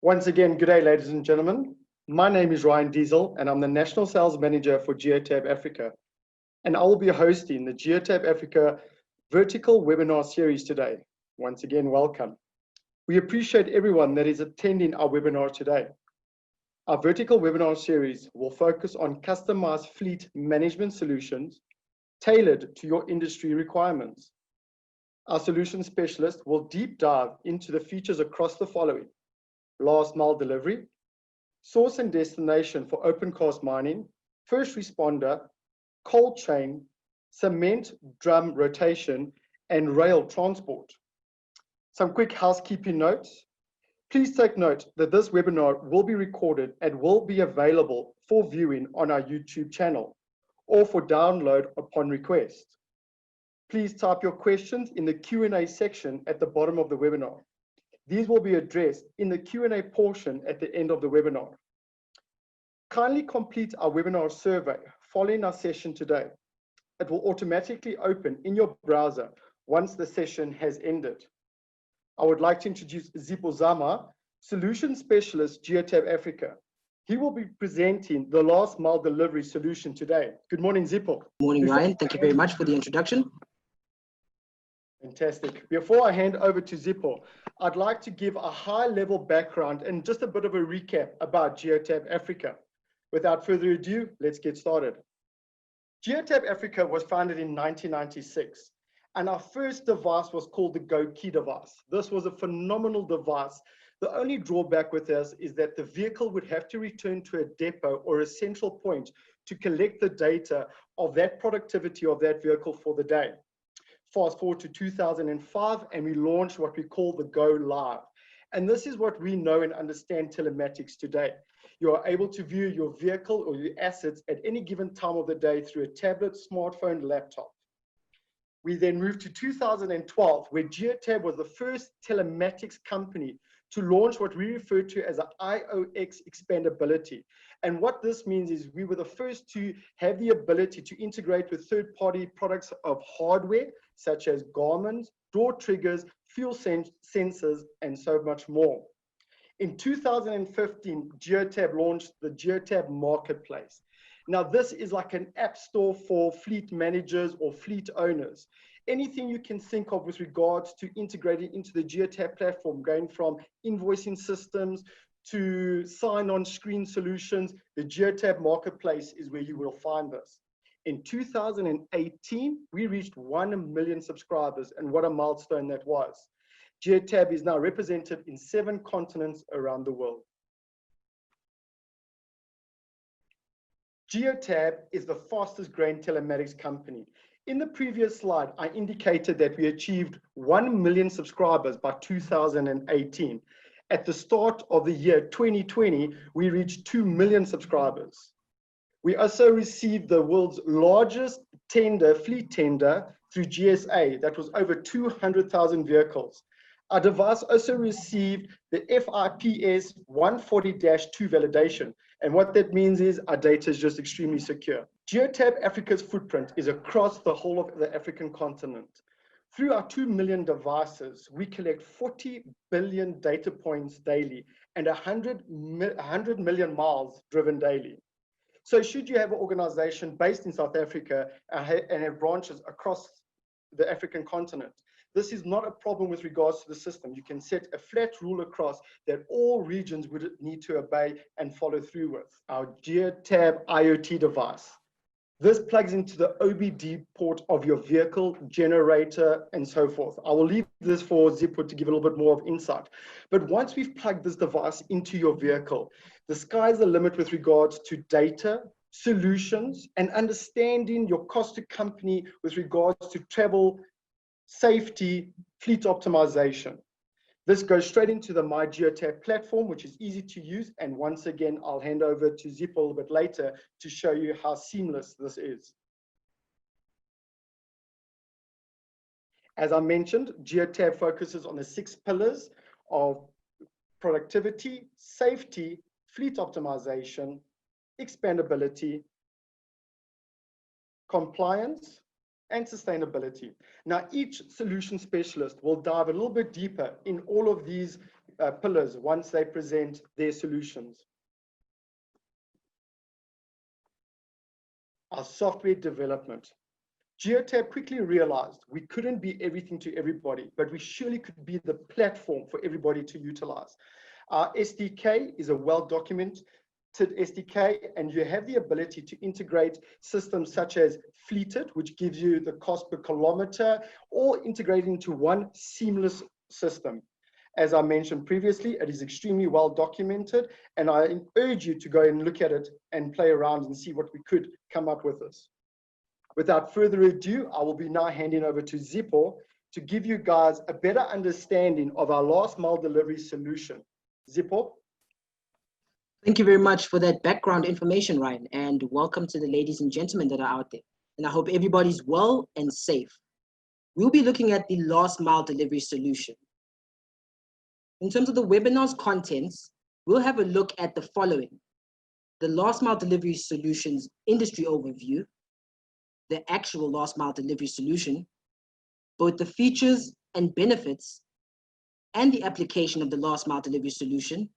Once again, good day, ladies and gentlemen. My name is Ryan Diesel, and I'm the National Sales Manager for Geotab Africa. And I will be hosting the Geotab Africa Vertical Webinar Series today. Once again, welcome. We appreciate everyone that is attending our webinar today. Our Vertical Webinar Series will focus on customized fleet management solutions tailored to your industry requirements. Our solution specialist will deep dive into the features across the following: last mile delivery, source and destination for open cast mining, first responder, cold chain, cement drum rotation, and rail transport. Some quick housekeeping notes. Please take note that this webinar will be recorded and will be available for viewing on our YouTube channel or for download upon request. Please type your questions in the Q&A section at the bottom of the webinar. These will be addressed in the Q&A portion at the end of the webinar. Kindly complete our webinar survey following our session today. It will automatically open in your browser once the session has ended. I would like to introduce Zippo Zama, Solution Specialist, Geotab Africa. He will be presenting the last mile delivery solution today. Good morning, Zippo. Morning, Ryan. Thank you very much for the introduction. Fantastic. Before I hand over to Zippo, I'd like to give a high-level background and just a bit of a recap about Geotab Africa. Without further ado, let's get started. Geotab Africa was founded in 1996, and our first device was called the GoKey device. This was a phenomenal device. The only drawback with this is that the vehicle would have to return to a depot or a central point to collect the data of that productivity of that vehicle for the day. Fast forward to 2005, and we launched what we call the Go Live. And this is what we know and understand telematics today. You are able to view your vehicle or your assets at any given time of the day through a tablet, smartphone, laptop. We then moved to 2012, where Geotab was the first telematics company to launch what we refer to as an IOX expandability. And what this means is we were the first to have the ability to integrate with third-party products of hardware, such as Garmin, door triggers, fuel sensors, and so much more. In 2015, Geotab launched the Geotab Marketplace. Now, this is like an app store for fleet managers or fleet owners. Anything you can think of with regards to integrating into the Geotab platform, going from invoicing systems to sign-on screen solutions, the Geotab Marketplace is where you will find this. In 2018, we reached 1 million subscribers, and what a milestone that was. Geotab is now represented in 7 continents around the world. Geotab is the fastest growing telematics company. In the previous slide, I indicated that we achieved 1 million subscribers by 2018. At the start of the year 2020, we reached 2 million subscribers. We also received the world's largest tender, fleet tender, through GSA. That was over 200,000 vehicles. Our device also received the FIPS 140-2 validation. And what that means is our data is just extremely secure. Geotab Africa's footprint is across the whole of the African continent. Through our 2 million devices, we collect 40 billion data points daily and 100 million miles driven daily. So should you have an organization based in South Africa and have branches across the African continent, this is not a problem with regards to the system. You can set a flat rule across that all regions would need to obey and follow through with. Our Geotab IoT device. This plugs into the OBD port of your vehicle, generator, and so forth. I will leave this for Zippo to give a little bit more of insight. But once we've plugged this device into your vehicle, the sky's the limit with regards to data, solutions, and understanding your cost to company with regards to travel, safety, fleet optimization. This goes straight into the My Geotab platform, which is easy to use. And once again, I'll hand over to Zippo a little bit later to show you how seamless this is. As I mentioned, Geotab focuses on the 6 pillars of productivity, safety, fleet optimization, expandability, compliance, and sustainability. Now, each solution specialist will dive a little bit deeper in all of these pillars once they present their solutions. Our software development. Geotab quickly realized we couldn't be everything to everybody, but we surely could be the platform for everybody to utilize. Our SDK is a well-documented SDK, and you have the ability to integrate systems such as Fleeted, which gives you the cost per kilometer, or integrate into one seamless system. As I mentioned previously, it is extremely well documented, and I urge you to go and look at it and play around and see what we could come up with this. Without further ado, I will be now handing over to Zippo to give you guys a better understanding of our last mile delivery solution. Zippo. Thank you very much for that background information, Ryan, and welcome to the ladies and gentlemen that are out there. And I hope everybody's well and safe. We'll be looking at the last mile delivery solution. In terms of the webinar's contents, we'll have a look at the following: the last mile delivery solutions industry overview, the actual last mile delivery solution, both the features and benefits, and the application of the last mile delivery solution.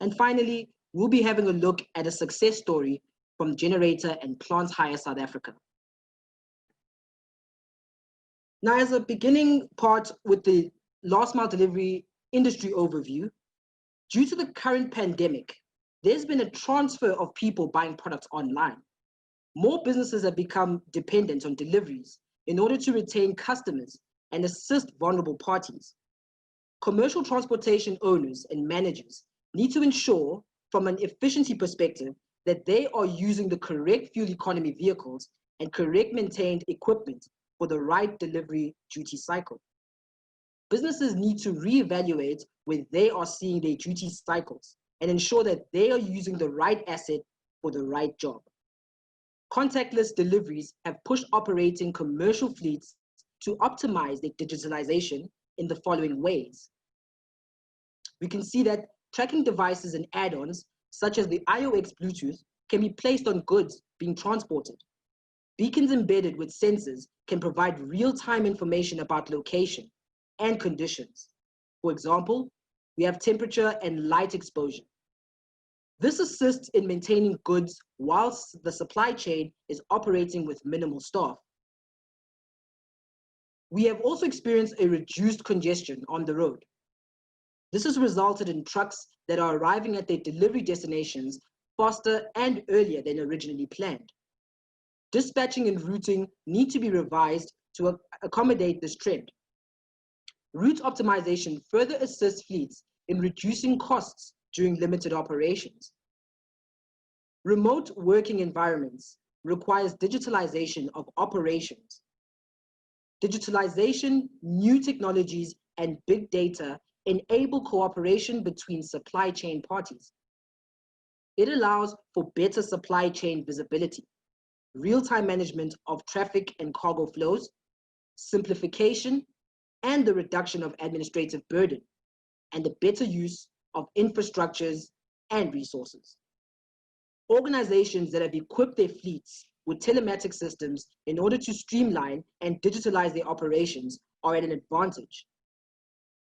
And finally, we'll be having a look at a success story from Generator and Plant Hire South Africa. Now, as a beginning part with the last mile delivery industry overview, due to the current pandemic, there's been a transfer of people buying products online. More businesses have become dependent on deliveries in order to retain customers and assist vulnerable parties. Commercial transportation owners and managers need to ensure, from an efficiency perspective, that they are using the correct fuel economy vehicles and correct maintained equipment for the right delivery duty cycle. Businesses need to reevaluate where they are seeing their duty cycles and ensure that they are using the right asset for the right job. Contactless deliveries have pushed operating commercial fleets to optimize their digitalization in the following ways. We can see that tracking devices and add-ons, such as the IOX Bluetooth, can be placed on goods being transported. Beacons embedded with sensors can provide real-time information about location and conditions. For example, we have temperature and light exposure. This assists in maintaining goods whilst the supply chain is operating with minimal staff. We have also experienced a reduced congestion on the road. This has resulted in trucks that are arriving at their delivery destinations faster and earlier than originally planned. Dispatching and routing need to be revised to accommodate this trend. Route optimization further assists fleets in reducing costs during limited operations. Remote working environments requires digitalization of operations. Digitalization, new technologies, and big data enable cooperation between supply chain parties. It allows for better supply chain visibility, real-time management of traffic and cargo flows, simplification, and the reduction of administrative burden, and the better use of infrastructures and resources. Organizations that have equipped their fleets with telematic systems in order to streamline and digitalize their operations are at an advantage.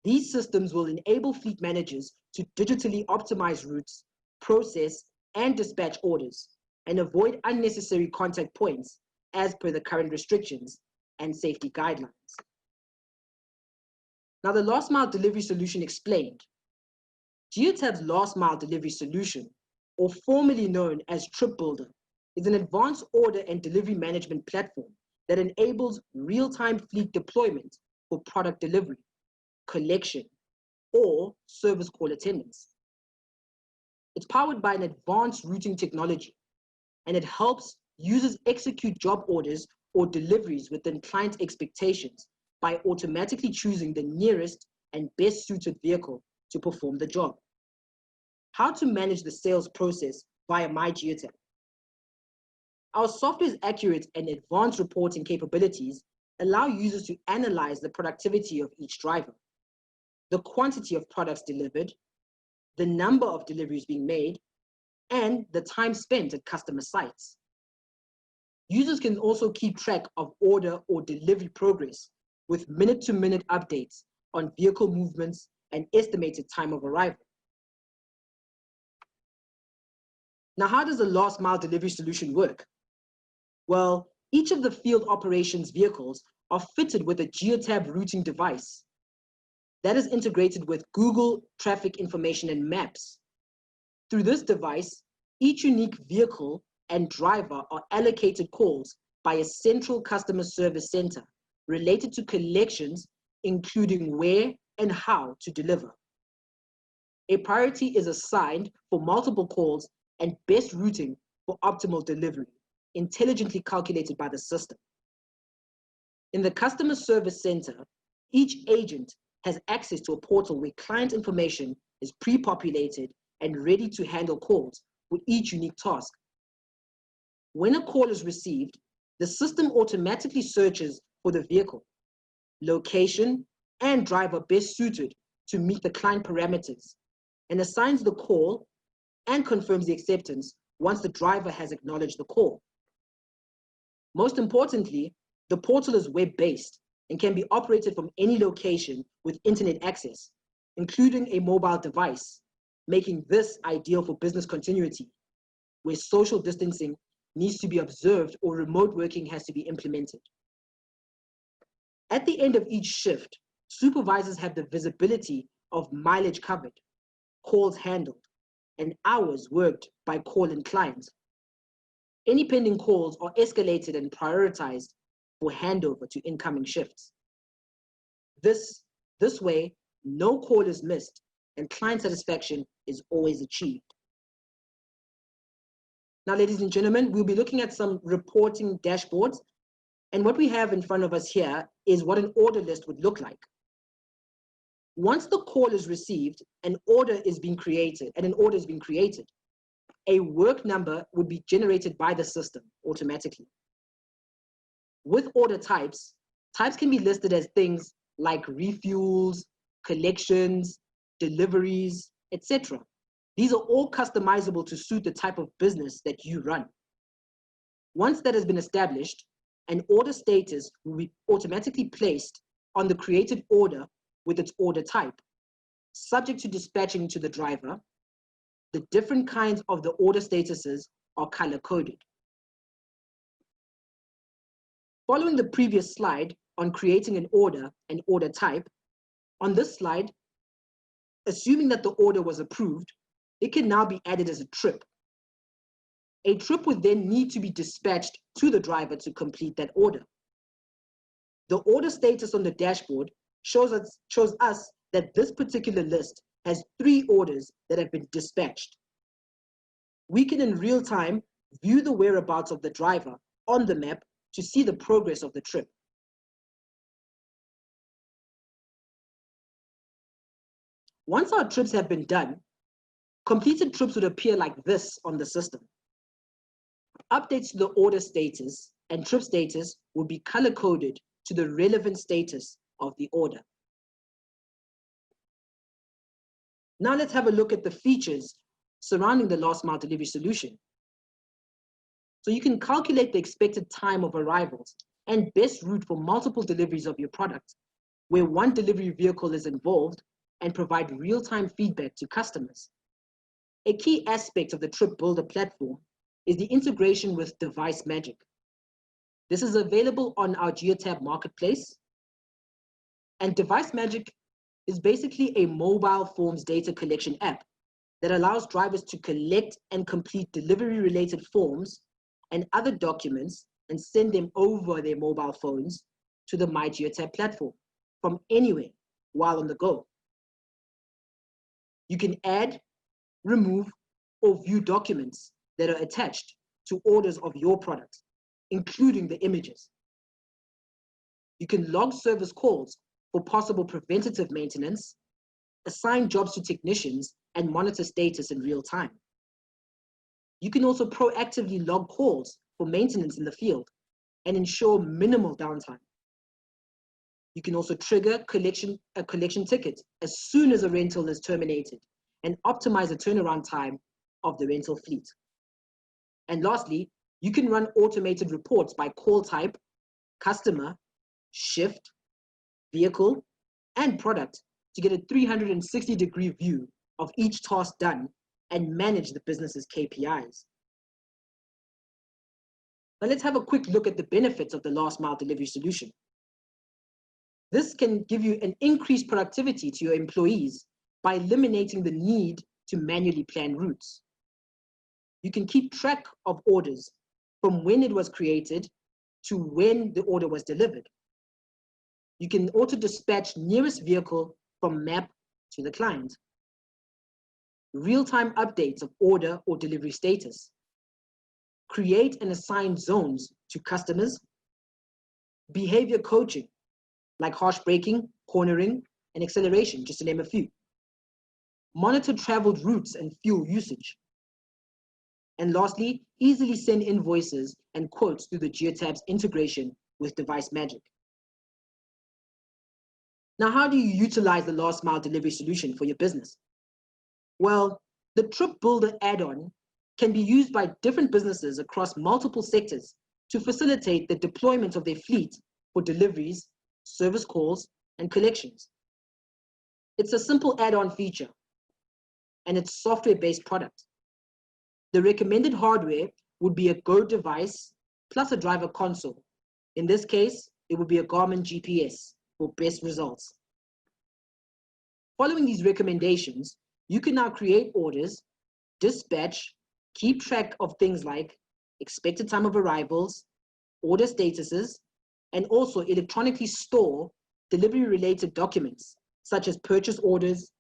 These systems will enable fleet managers to digitally optimize routes, process and dispatch orders, and avoid unnecessary contact points as per the current restrictions and safety guidelines. Now, the last mile delivery solution explained. Geotab's last mile delivery solution, or formerly known as Trip Builder, is an advanced order and delivery management platform that enables real-time fleet deployment for product delivery, collection, or service call attendance. It's powered by an advanced routing technology, and it helps users execute job orders or deliveries within client expectations by automatically choosing the nearest and best suited vehicle to perform the job. How to manage the sales process via MyGeotab. Our software's accurate and advanced reporting capabilities allow users to analyze the productivity of each driver, the quantity of products delivered, the number of deliveries being made, and the time spent at customer sites. Users can also keep track of order or delivery progress with minute-to-minute updates on vehicle movements and estimated time of arrival. Now, how does the last mile delivery solution work? Well, each of the field operations vehicles are fitted with a Geotab routing device that is integrated with Google traffic information and maps. Through this device, each unique vehicle and driver are allocated calls by a central customer service center related to collections, including where and how to deliver. A priority is assigned for multiple calls and best routing for optimal delivery, intelligently calculated by the system. In the customer service center, each agent has access to a portal where client information is pre-populated and ready to handle calls for each unique task. When a call is received, the system automatically searches for the vehicle, location, and driver best suited to meet the client parameters, and assigns the call and confirms the acceptance once the driver has acknowledged the call. Most importantly, the portal is web-based and can be operated from any location with internet access, including a mobile device, making this ideal for business continuity, where social distancing needs to be observed or remote working has to be implemented. At the end of each shift, supervisors have the visibility of mileage covered, calls handled, and hours worked by call-in clients. Any pending calls are escalated and prioritized for handover to incoming shifts. This way, no call is missed and client satisfaction is always achieved. Now, ladies and gentlemen, we'll be looking at some reporting dashboards. And what we have in front of us here is what an order list would look like. Once the call is received, an order is being created, a work number would be generated by the system automatically. With order types can be listed as things like refuels, collections, deliveries, etc. These are all customizable to suit the type of business that you run. Once that has been established, an order status will be automatically placed on the created order with its order type, subject to dispatching to the driver. The different kinds of the order statuses are color-coded. Following the previous slide on creating an order and order type, on this slide, assuming that the order was approved, it can now be added as a trip. A trip would then need to be dispatched to the driver to complete that order. The order status on the dashboard shows us that this particular list has 3 orders that have been dispatched. We can in real time view the whereabouts of the driver on the map to see the progress of the trip. Once our trips have been done, completed trips would appear like this on the system. Updates to the order status and trip status will be color-coded to the relevant status of the order. Now let's have a look at the features surrounding the last mile delivery solution. So you can calculate the expected time of arrivals and best route for multiple deliveries of your product, where one delivery vehicle is involved, and provide real-time feedback to customers. A key aspect of the Trip Builder platform is the integration with Device Magic. This is available on our Geotab marketplace, and Device Magic is basically a mobile forms data collection app that allows drivers to collect and complete delivery-related forms and other documents and send them over their mobile phones to the MyGeotab platform from anywhere while on the go. You can add, remove, or view documents that are attached to orders of your product, including the images. You can log service calls for possible preventative maintenance, assign jobs to technicians, and monitor status in real time. You can also proactively log calls for maintenance in the field and ensure minimal downtime. You can also trigger a collection ticket as soon as a rental is terminated and optimize the turnaround time of the rental fleet. And lastly, you can run automated reports by call type, customer, shift, vehicle, and product to get a 360-degree view of each task done and manage the business's KPIs. Now let's have a quick look at the benefits of the last mile delivery solution. This can give you an increased productivity to your employees by eliminating the need to manually plan routes. You can keep track of orders from when it was created to when the order was delivered. You can auto-dispatch nearest vehicle from map to the client. Real-time updates of order or delivery status. Create and assign zones to customers. Behavior coaching, like harsh braking, cornering, and acceleration, just to name a few. Monitor traveled routes and fuel usage. And lastly, easily send invoices and quotes through the Geotab's integration with Device Magic. Now, how do you utilize the last mile delivery solution for your business? Well, the Trip Builder add-on can be used by different businesses across multiple sectors to facilitate the deployment of their fleet for deliveries, service calls, and collections. It's a simple add-on feature, and it's a software-based product. The recommended hardware would be a Go device plus a driver console. In this case, it would be a Garmin GPS for best results. Following these recommendations, you can now create orders, dispatch, keep track of things like expected time of arrivals, order statuses, and also electronically store delivery-related documents, such as purchase orders,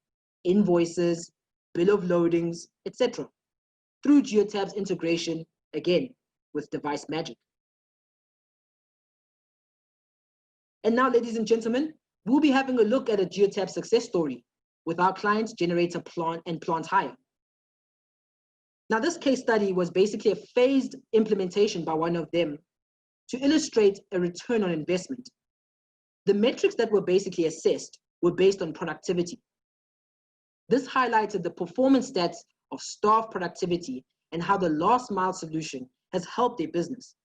invoices, bill of loadings, etc., through Geotab's integration, again, with Device Magic. And now, ladies and gentlemen, we'll be having a look at a Geotab success story with our client Generator Plant and Plant Hire. Now, this case study was basically a phased implementation by one of them to illustrate a return on investment. The metrics that were basically assessed were based on productivity. This highlighted the performance stats of staff productivity and how the last mile solution has helped their business.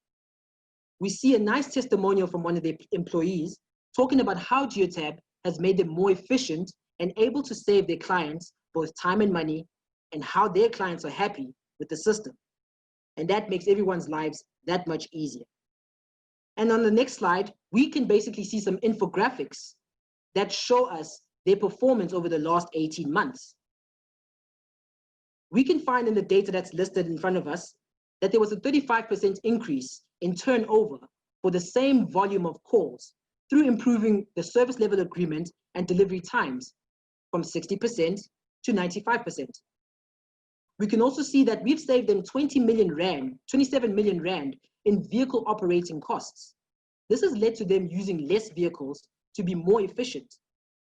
We see a nice testimonial from one of their employees talking about how Geotab has made them more efficient and able to save their clients both time and money, and how their clients are happy with the system. And that makes everyone's lives that much easier. And on the next slide, we can basically see some infographics that show us their performance over the last 18 months. We can find in the data that's listed in front of us that there was a 35% increase in turnover for the same volume of calls through improving the service level agreement and delivery times from 60% to 95%. We can also see that we've saved them 27 million rand in vehicle operating costs. This has led to them using less vehicles to be more efficient.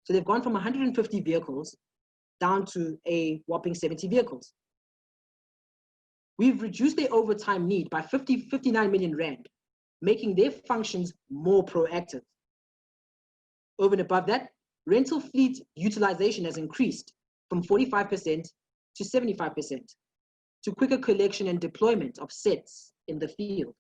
So they've gone from 150 vehicles down to a whopping 70 vehicles. We've reduced their overtime need by 59 million rand, making their functions more proactive. Over and above that, rental fleet utilization has increased from 45% to 75%, to quicker collection and deployment of sets in the field.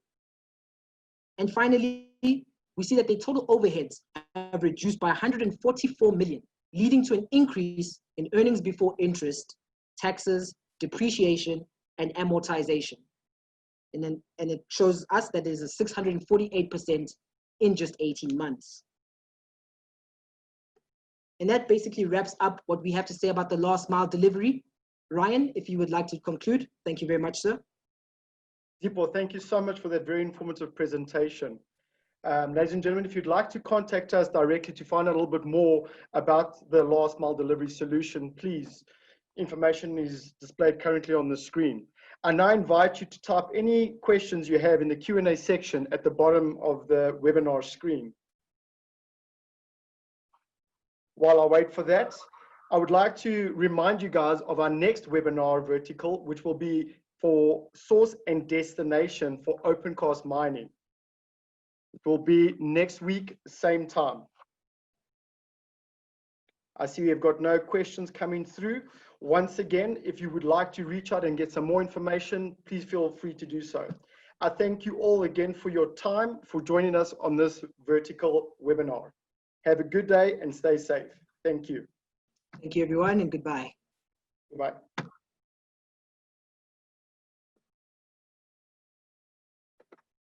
And finally, we see that their total overheads have reduced by 144 million, leading to an increase in earnings before interest, taxes, depreciation, and amortization. And it shows us that there's a 648% in just 18 months. And that basically wraps up what we have to say about the last mile delivery. Ryan, if you would like to conclude. Thank you very much, sir. Dipo, thank you so much for that very informative presentation. Ladies and gentlemen, if you'd like to contact us directly to find out a little bit more about the last mile delivery solution, please, information is displayed currently on the screen. I now invite you to type any questions you have in the Q&A section at the bottom of the webinar screen. While I wait for that, I would like to remind you guys of our next webinar vertical, which will be for source and destination for opencast mining. It will be next week, same time. I see we've got no questions coming through. Once again, if you would like to reach out and get some more information, please feel free to do so. I thank you all again for your time, for joining us on this vertical webinar. Have a good day and stay safe. Thank you. Thank you, everyone, and goodbye. Goodbye.